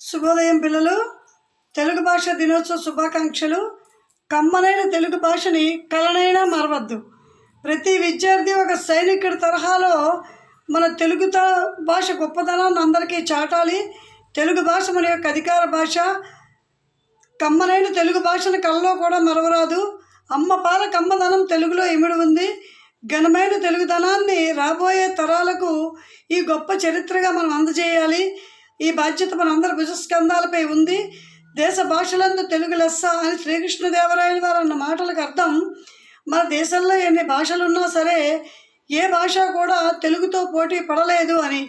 శుభోదయం పిల్లలు. తెలుగు భాష దినోత్సవ శుభాకాంక్షలు. కమ్మనైన తెలుగు భాషని కలనైనా మరవద్దు. ప్రతి విద్యార్థి ఒక సైనికుడి తరహాలో మన తెలుగు భాష గొప్పతనాన్ని అందరికీ చాటాలి. తెలుగు భాష మన యొక్క అధికార భాష. కమ్మనైన తెలుగు భాషను కలలో కూడా మరవరాదు. అమ్మ పాల కమ్మదనం తెలుగులో ఇమిడి ఉంది. ఘనమైన తెలుగుదనాన్ని రాబోయే తరాలకు ఈ గొప్ప చరిత్రగా మనం అందజేయాలి. ఈ బాధ్యత మనందరి భుజస్కంధాలపై ఉంది. దేశ భాషలందు తెలుగు లెస్స అని శ్రీకృష్ణదేవరాయలు వారు అన్న మాటలకు అర్థం, మన దేశంలో ఎన్ని భాషలున్నా సరే ఏ భాష కూడా తెలుగుతో పోటీ పడలేదు అని.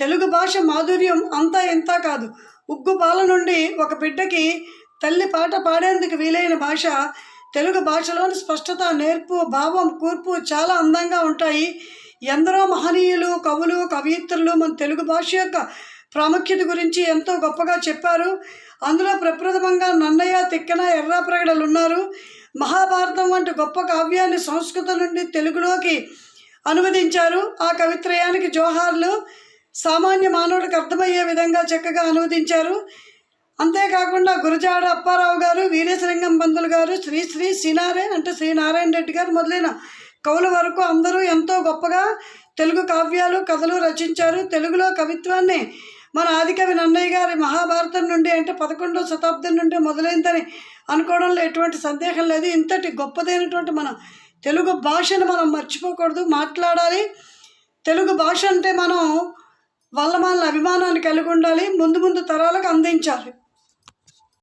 తెలుగు భాష మాధుర్యం అంతా ఇంతా కాదు. ఉగ్గు పాల నుండి ఒక బిడ్డకి తల్లి పాట పాడేందుకు వీలైన భాష తెలుగు భాషలోని స్పష్టత, నేర్పు, భావం, కూర్పు చాలా అందంగా ఉంటాయి. ఎందరో మహనీయులు, కవులు, కవయిత్రులు మన తెలుగు భాష యొక్క ప్రాముఖ్యత గురించి ఎంతో గొప్పగా చెప్పారు. అందులో ప్రప్రథమంగా నన్నయ్య, తిక్కన, ఎర్రాప్రగడలు ఉన్నారు. మహాభారతం వంటి గొప్ప కావ్యాన్ని సంస్కృతం నుండి తెలుగులోకి అనువదించారు. ఆ కవిత్రయానికి జోహార్లు. సామాన్య మానవుడికి అర్థమయ్యే విధంగా చక్కగా అనువదించారు. అంతేకాకుండా గురజాడ అప్పారావు గారు, వీరేశలింగం పంతులు గారు, శ్రీ సినారే అంటే శ్రీ నారాయణ రెడ్డి గారు మొదలైన కవుల వరకు అందరూ ఎంతో గొప్పగా తెలుగు కావ్యాలు, కథలు రచించారు. తెలుగులో కవిత్వాన్ని మన ఆదికవి నన్నయ్య గారి మహాభారతం నుండి అంటే 11వ శతాబ్దం నుండి మొదలైందని అనుకోవడంలో ఎటువంటి సందేహం లేదు. ఇంతటి గొప్పదైనటువంటి మన తెలుగు భాషను మనం మర్చిపోకూడదు, మాట్లాడాలి. తెలుగు భాష అంటే మనం వల్ల మన అభిమానాన్ని కలిగి ఉండాలి, ముందు తరాలకు అందించాలి.